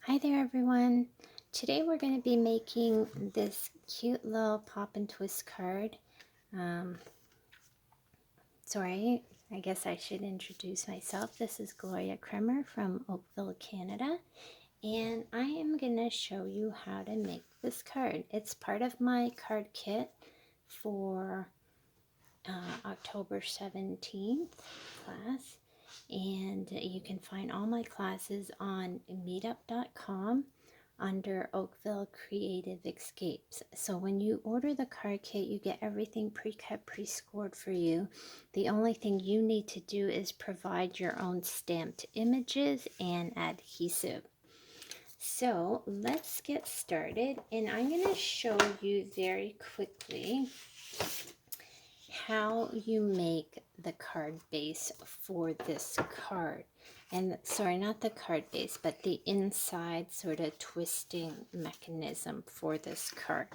Hi there everyone. Today we're going to be making this cute little pop and twist card. Sorry, I guess I should introduce myself. This is Gloria Kremer from Oakville, Canada, and I am going to show you how to make this card. It's part of my card kit for October 17th class, and you can find all my classes on meetup.com under Oakville Creative Escapes. So when you order the card kit, you get everything pre-cut, pre-scored for you. The only thing you need to do is provide your own stamped images and adhesive. So let's get started, and I'm going to show you very quickly how you make the card base for this card. And sorry, not the card base, but the inside sort of twisting mechanism for this card.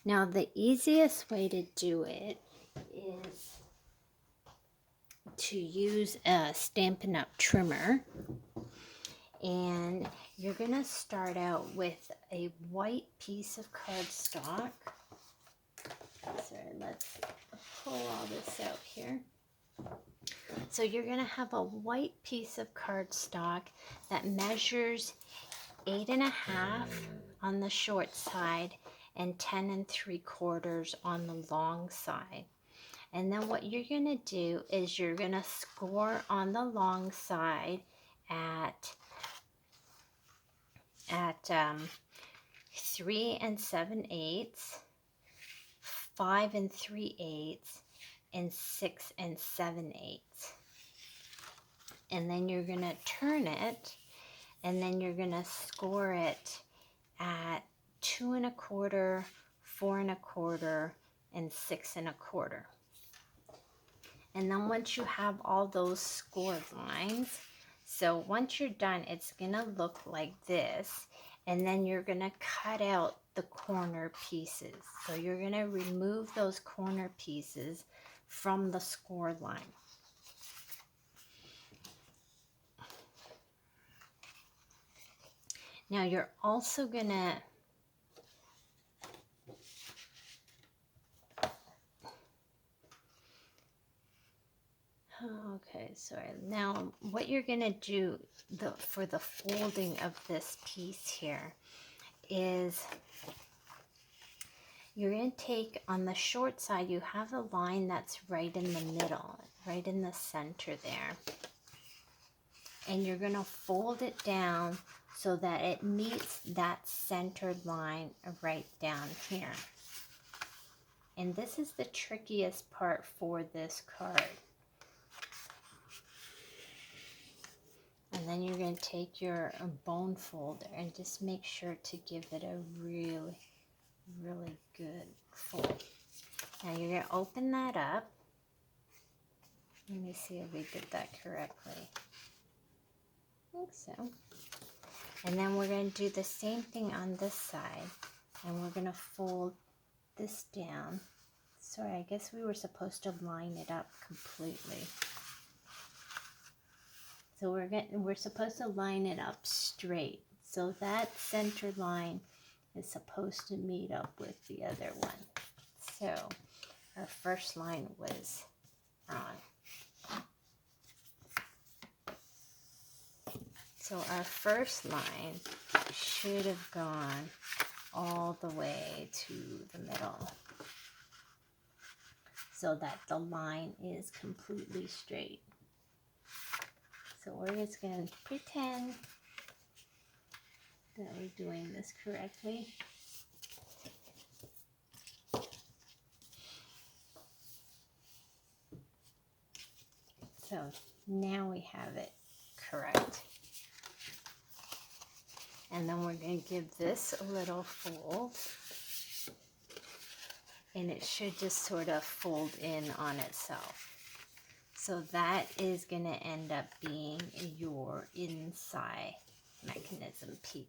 Now, the easiest way to do it is to use a Stampin' Up! Trimmer. And you're going to start out with a white piece of cardstock. Sorry, let's pull all this out here. So you're going to have a white piece of cardstock that measures 8.5 on the short side and 10 3/4 on the long side. And then what you're going to do is you're going to score on the long side at 3 7/8, 5 3/8, and 6 7/8. And then you're going to turn it, and then you're going to score it at 2 1/4, 4 1/4, and 6 1/4. And then once you have all those scored lines, so once you're done, it's going to look like this. And then you're going to cut out the corner pieces. So you're going to remove those corner pieces from the score line. Now you're also going to now what you're going to do for the folding of this piece here is you're going to take on the short side, you have a line that's right in the middle, right in the center there. And you're going to fold it down so that it meets that centered line right down here. And this is the trickiest part for this card. And then you're going to take your bone folder and just make sure to give it a really, really good fold. Now you're going to open that up. Let me see if we did that correctly. I think so. And then we're going to do the same thing on this side. And we're going to fold this down. Sorry, I guess we were supposed to line it up completely. So we're supposed to line it up straight. So that center line is supposed to meet up with the other one. So our first line was wrong. So our first line should have gone all the way to the middle so that the line is completely straight. So we're just going to pretend that we're doing this correctly. So now we have it correct. And then we're going to give this a little fold. And it should just sort of fold in on itself. So that is going to end up being your inside mechanism piece.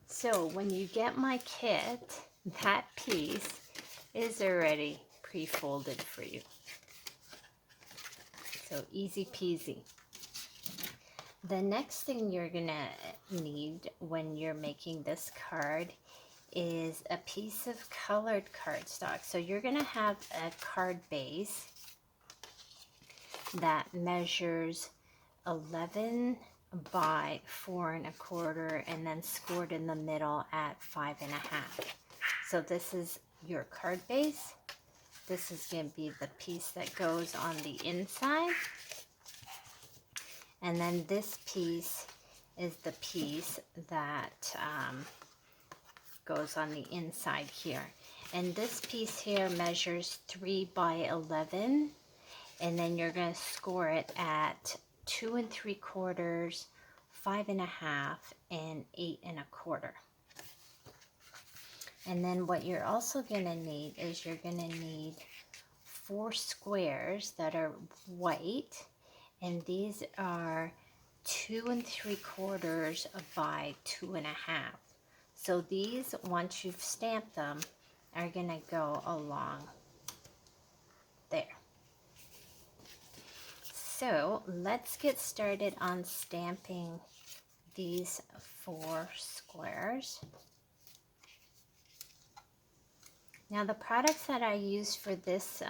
So when you get my kit, that piece is already pre-folded for you. So easy peasy. The next thing you're gonna need when you're making this card is a piece of colored cardstock. So you're gonna have a card base that measures 11 by 4 1/4 and then scored in the middle at 5 1/2. So this is your card base. This is going to be the piece that goes on the inside. And then this piece is the piece that goes on the inside here. And this piece here measures 3 by 11. And then you're going to score it at 2 3/4, 5 1/2, and 8 1/4. And then what you're also going to need is you're going to need 4 squares that are white, and these are 2 3/4 by 2 1/2. So these, once you've stamped them, are going to go along there. So let's get started on stamping these 4 squares. Now the products that I use for this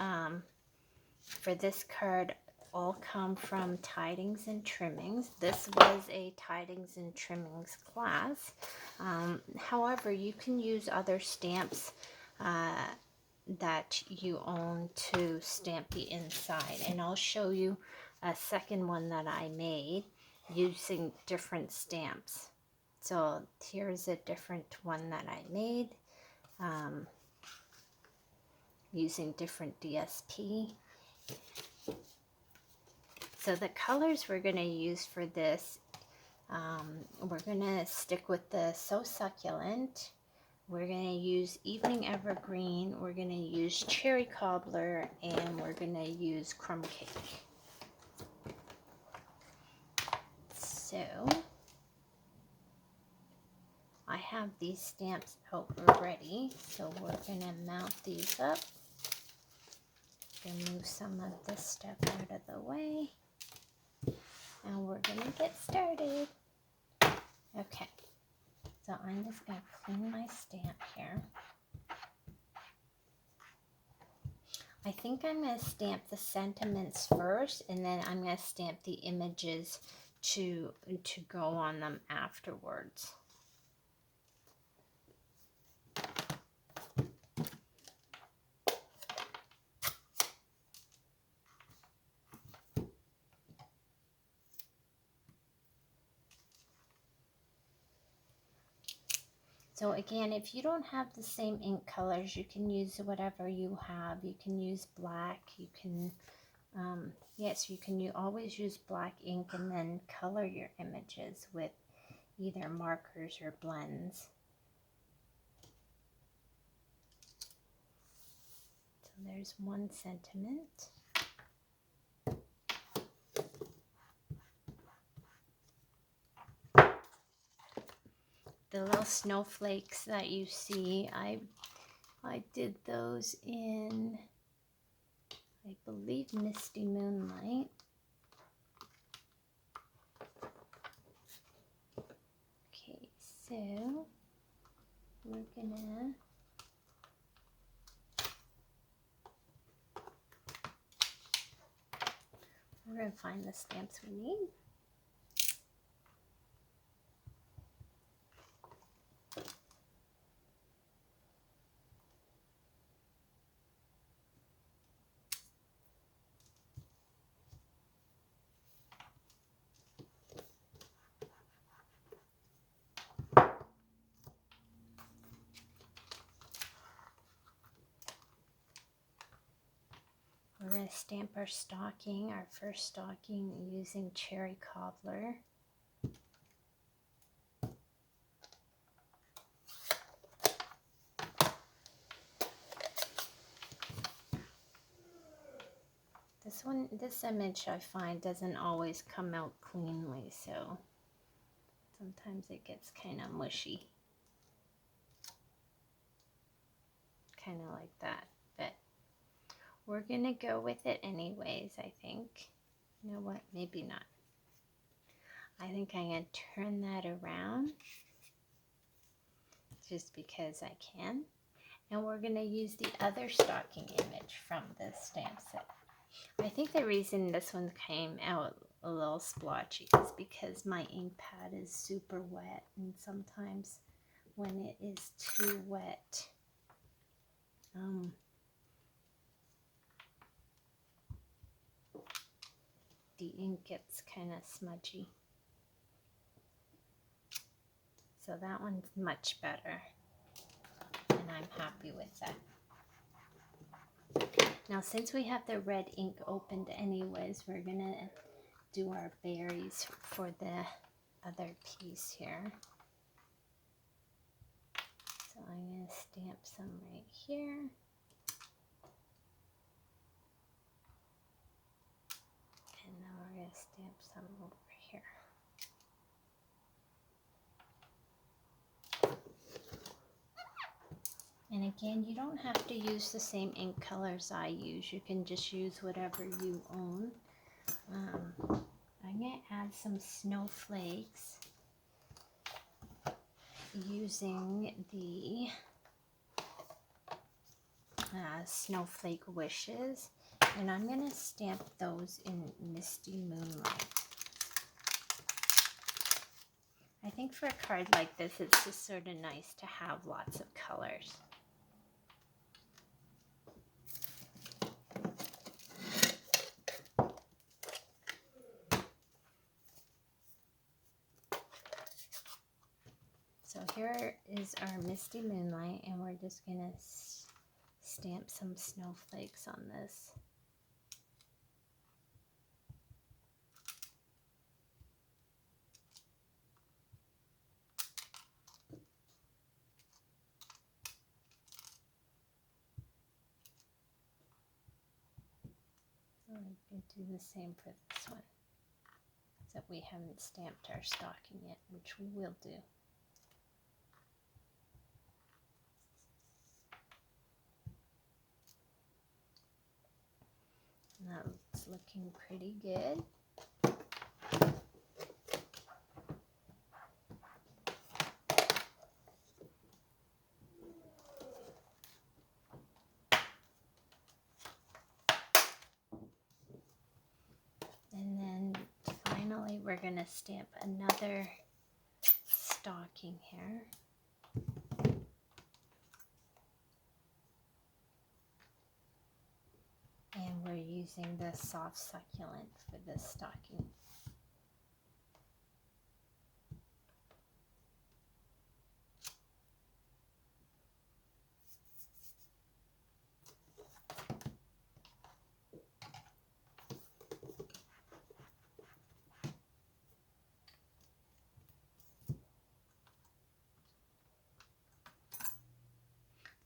card all come from Tidings and Trimmings. This was a Tidings and Trimmings class. However, you can use other stamps that you own to stamp the inside, and I'll show you a second one that I made using different stamps. So here's a different one that I made using different DSP. So the colors we're going to use for this, we're going to stick with the So Succulent. We're going to use Evening Evergreen. We're going to use Cherry Cobbler, and we're going to use Crumb Cake. So I have these stamps out already, so we're going to mount these up. Move some of this stuff out of the way, and we're going to get started. Okay, so I'm just going to clean my stamp here. I think I'm going to stamp the sentiments first, and then I'm going to stamp the images to go on them afterwards. So again, if you don't have the same ink colors, you can use whatever you have. You can use black. You can, yes, you can always use black ink and then color your images with either markers or blends. So there's one sentiment. The little snowflakes that you see, I did those in, I believe, Misty Moonlight. Okay, so we're gonna find the stamps we need. We're going to stamp our stocking, our first stocking, using Cherry Cobbler. This image I find doesn't always come out cleanly, so sometimes it gets kind of mushy. Kind of like that, but we're going to go with it anyways, I think. You know what? Maybe not. I think I'm going to turn that around just because I can. And we're going to use the other stocking image from this stamp set. I think the reason this one came out a little splotchy is because my ink pad is super wet, and sometimes when it is too wet, the ink gets kind of smudgy. So that one's much better, and I'm happy with that. Now, since we have the red ink opened anyways, we're gonna do our berries for the other piece here. So I'm gonna stamp some right here. And then we're gonna stamp some over here. And again, you don't have to use the same ink colors I use. You can just use whatever you own. I'm going to add some snowflakes using the Snowflake Wishes. And I'm going to stamp those in Misty Moonlight. I think for a card like this, it's just sort of nice to have lots of colors. So here is our Misty Moonlight, and we're just going to stamp some snowflakes on this. So I'm going to do the same for this one, except we haven't stamped our stocking yet, which we will do. That's looking pretty good. And then finally we're going to stamp another stocking here. And we're using the soft succulent for this stocking.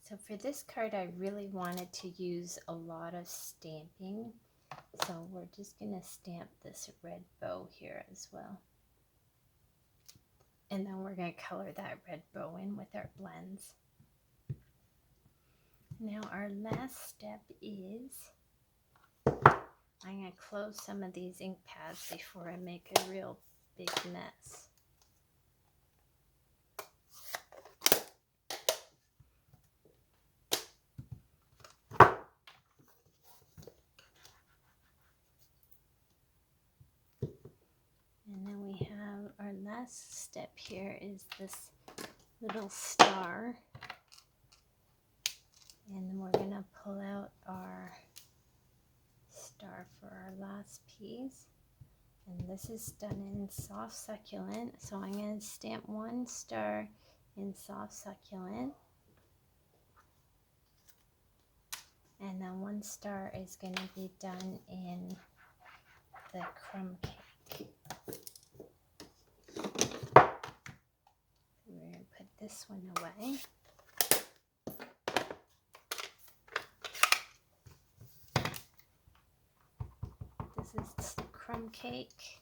So for this card, I really wanted to use a lot of stamping. So we're just going to stamp this red bow here as well. And then we're going to color that red bow in with our blends. Now our last step is, I'm going to close some of these ink pads before I make a real big mess. And then we have our last step here is this little star. And then we're going to pull out our star for our last piece. And this is done in soft succulent. So I'm going to stamp one star in soft succulent. And then one star is going to be done in the crumb cake. We're going to put this one away. This is crumb cake.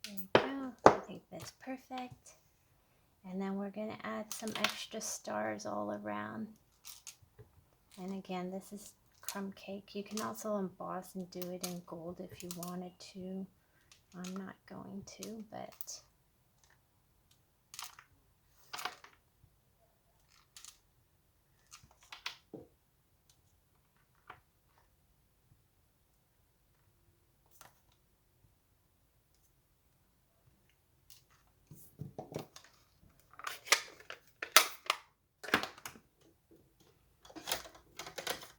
There you go. I think that's perfect. And then we're going to add some extra stars all around. And again, this is crumb cake. You can also emboss and do it in gold if you wanted to. I'm not going to, but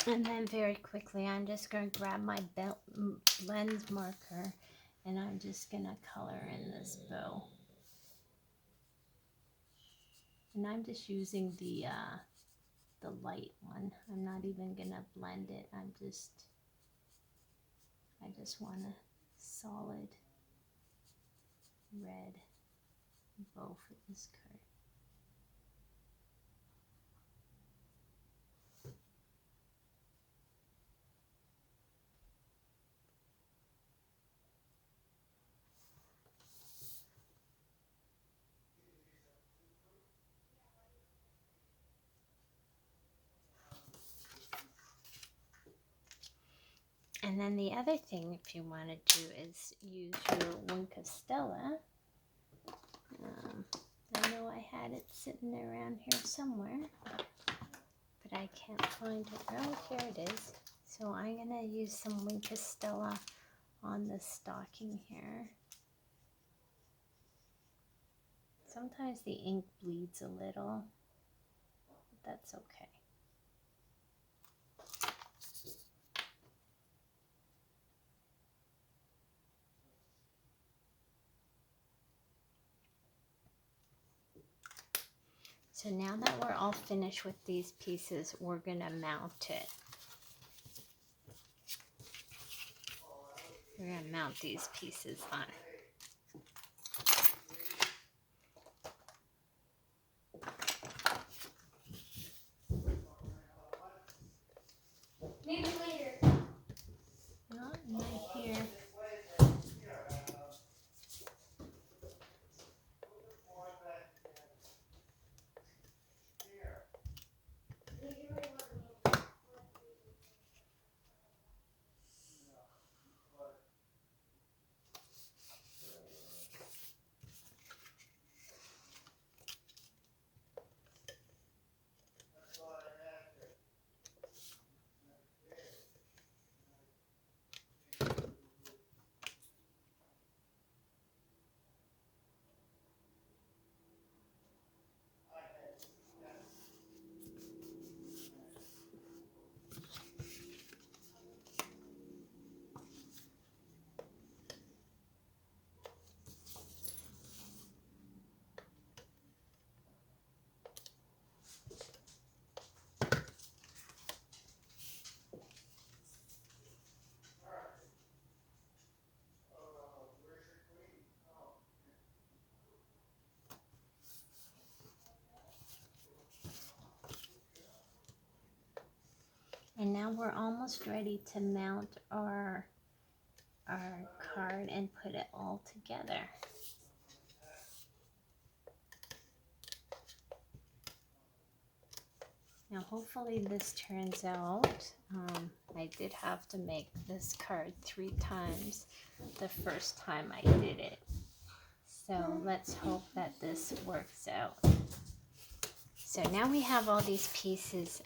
and then very quickly, I'm just going to grab my blend marker and I'm just going to color in this bow. And I'm just using the light one. I'm not even going to blend it. I just want a solid red bow for this card. And then the other thing, if you want to do, is use your Wink of Stella. I know I had it sitting around here somewhere, but I can't find it. Oh, here it is. So I'm going to use some Wink of Stella on the stocking here. Sometimes the ink bleeds a little, but that's okay. So now that we're all finished with these pieces, we're going to mount it. We're going to mount these pieces on. Maybe later. Not right here. And now we're almost ready to mount our card and put it all together. Now hopefully this turns out. I did have to make this card 3 times the first time I did it. So let's hope that this works out. So now we have all these pieces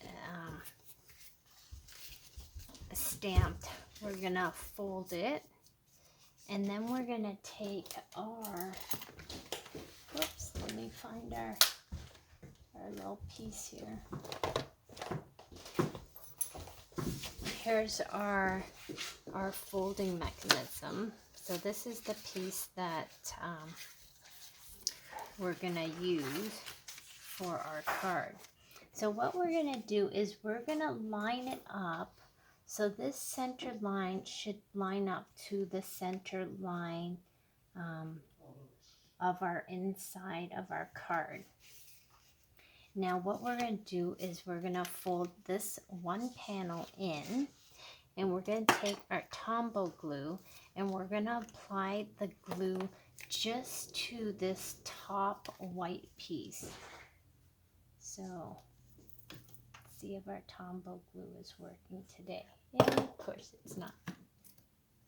stamped. We're gonna fold it, and then we're gonna take our, whoops, let me find our little piece here. Here's our folding mechanism. So this is the piece that we're gonna use for our card. So what we're gonna do is we're gonna line it up. So this center line should line up to the center line of our inside of our card. Now what we're going to do is we're going to fold this one panel in, and we're going to take our Tombow glue and we're going to apply the glue just to this top white piece. So see if our Tombow glue is working today. And of course it's not.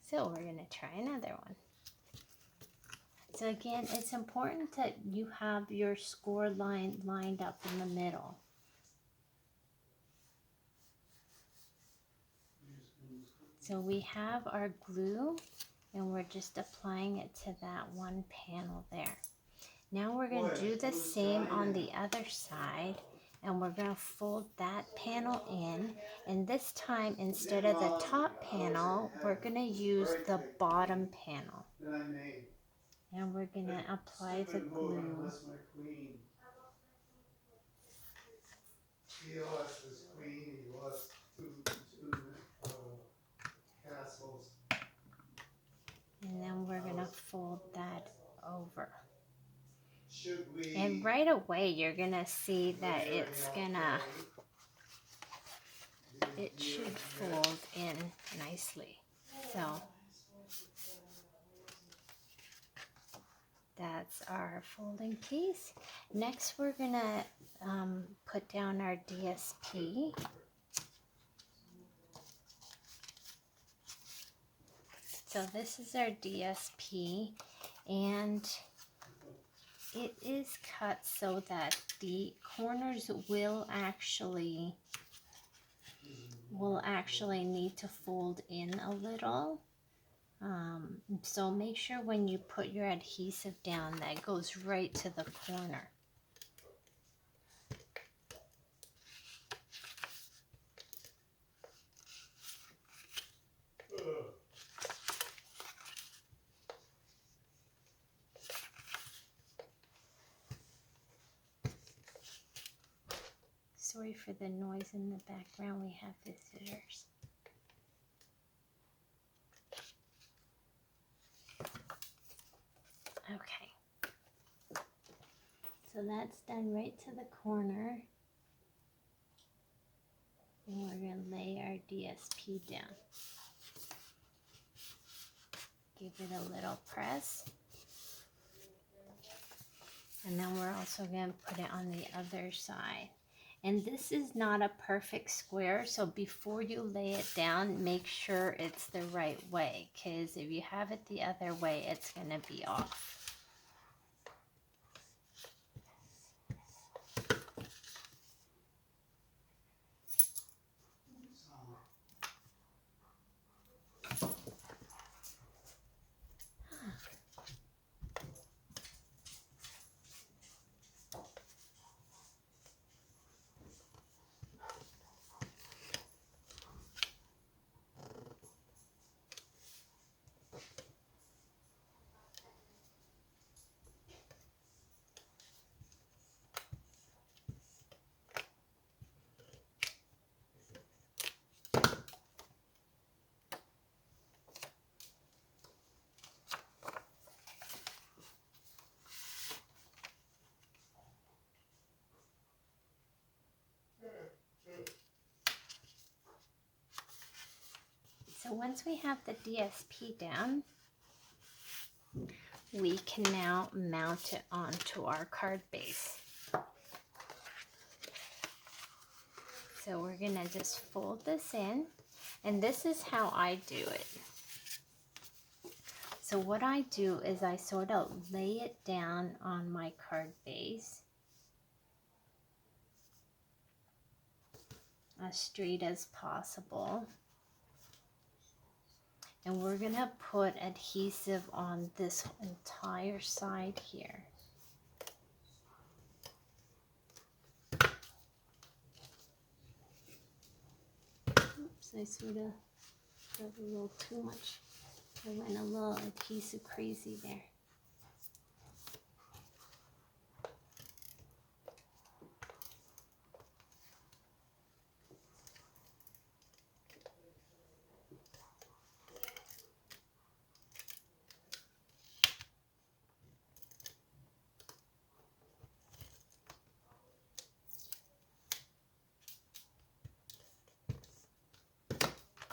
So we're going to try another one. So again, it's important that you have your score line lined up in the middle. So we have our glue and we're just applying it to that one panel there. Now we're going to do the same on the other side, and we're going to fold that panel in, and this time instead of the top panel we're going to use the bottom panel, and we're going to apply the glue. He lost his queen, he lost two castles. And then we're going to fold that over. And right away you're going to see that it should fold in nicely. So that's our folding piece. Next we're going to put down our DSP. So this is our DSP, and it is cut so that the corners will actually need to fold in a little. So make sure when you put your adhesive down that it goes right to the corner. Sorry for the noise in the background, we have visitors. Okay, so that's done right to the corner. And we're going to lay our DSP down. Give it a little press. And then we're also going to put it on the other side. And this is not a perfect square, so before you lay it down, make sure it's the right way, because if you have it the other way, it's going to be off. So once we have the DSP down, we can now mount it onto our card base. So we're going to just fold this in, and this is how I do it. So what I do is I sort of lay it down on my card base as straight as possible. And we're going to put adhesive on this entire side here. Oops, I sort of got a little too much. I went a little adhesive crazy there.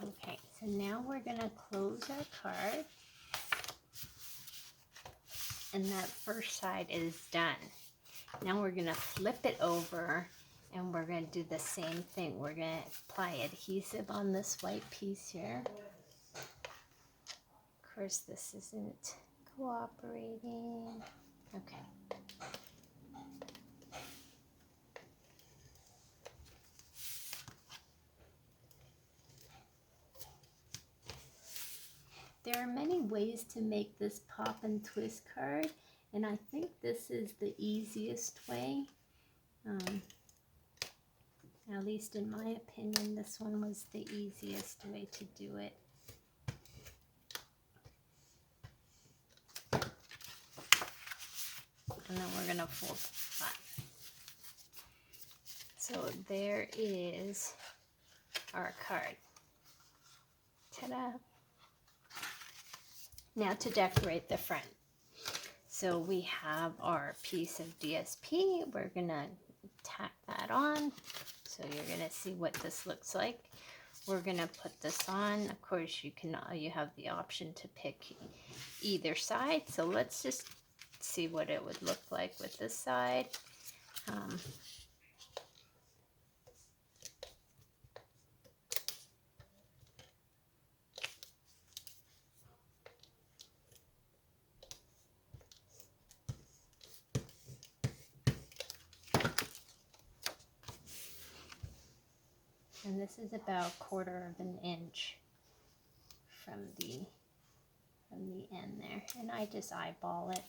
Okay, so now we're going to close our card, and that first side is done. Now we're going to flip it over, And we're going to do the same thing. We're going to apply adhesive on this white piece here. Of course, this isn't cooperating. Okay. There are many ways to make this pop and twist card, and I think this is the easiest way. At least in my opinion, this one was the easiest way to do it. And then we're gonna fold it flat. So there is our card. Ta-da! Now to decorate the front. So we have our piece of DSP. We're gonna tack that on. So you're gonna see what this looks like. We're gonna put this on. Of course, you have the option to pick either side. So let's just see what it would look like with this side. And this is about 1/4 of an inch from the end there. And I just eyeball it.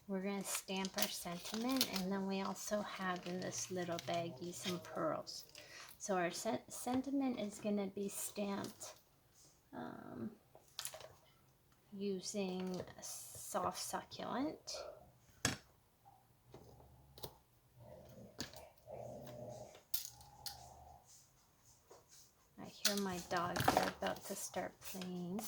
We're going to stamp our sentiment, and then we also have in this little baggie some pearls. So our sentiment is going to be stamped using a soft succulent. I hear my dog here about to start playing.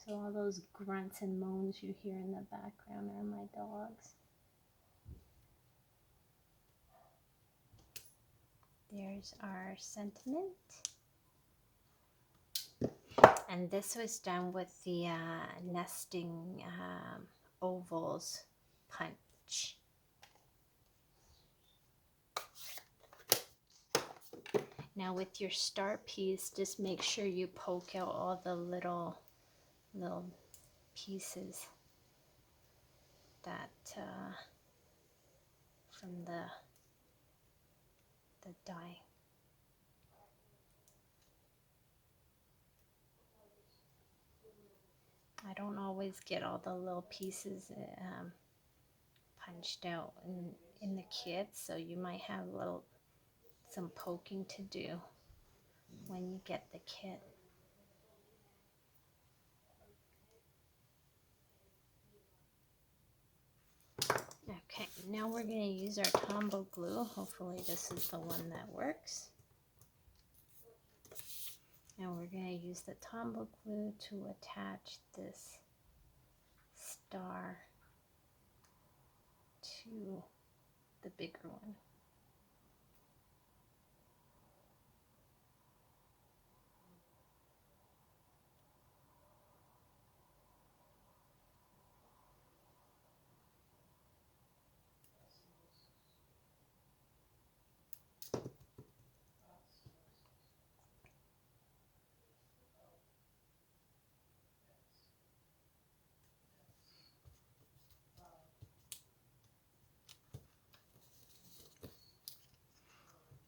So all those grunts and moans you hear in the background are my dogs. There's our sentiment. And this was done with the nesting ovals punch. Now with your star piece, just make sure you poke out all the little pieces that from the die. I don't always get all the little pieces punched out in the kit, so you might have some poking to do when you get the kit. Okay, now we're going to use our Tombow glue. Hopefully this is the one that works. Now we're going to use the Tombow glue to attach this star to the bigger one.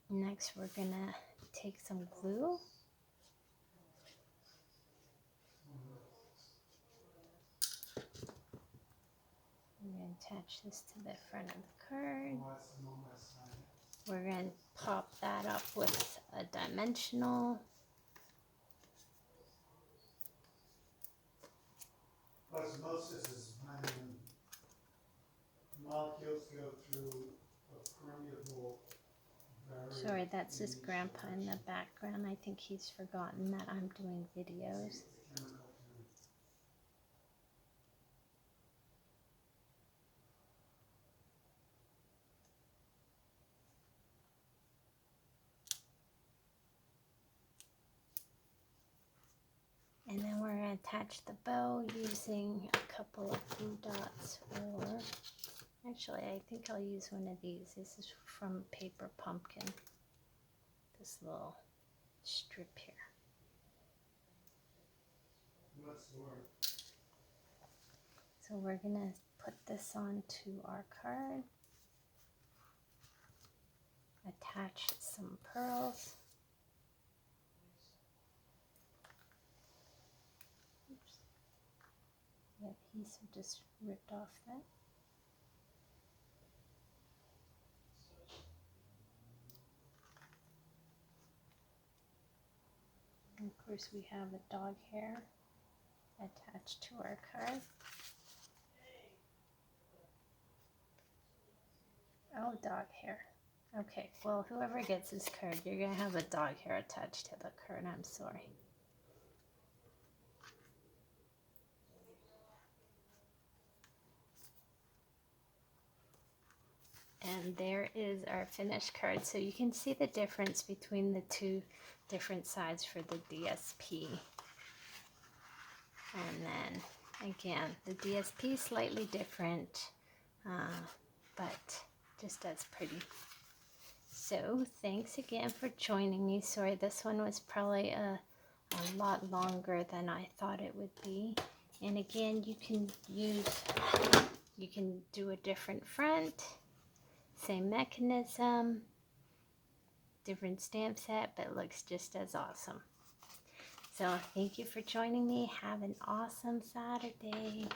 Next, we're gonna take some glue. We're gonna attach this to the front of the card. We're gonna pop that up with a dimensional. Osmosis is when molecules go through a permeable barrier. Sorry, that's just Grandpa in the background. I think he's forgotten that I'm doing videos. attach the bow using a couple of glue dots, or actually I think I'll use one of these. This is from Paper Pumpkin, this little strip here. So we're gonna put this onto our card, attach some pearls. Oops. The adhesive just ripped off that. And of course we have a dog hair attached to our card. Oh, dog hair. Okay, well, whoever gets this card, you're going to have a dog hair attached to the card. I'm sorry. And there is our finished card. So you can see the difference between the two different sides for the DSP. And then, again, the DSP is slightly different, but just as pretty. So thanks again for joining me. Sorry, this one was probably a lot longer than I thought it would be. And again, you can do a different front, same mechanism, different stamp set, but it looks just as awesome. So thank you for joining me. Have an awesome Saturday.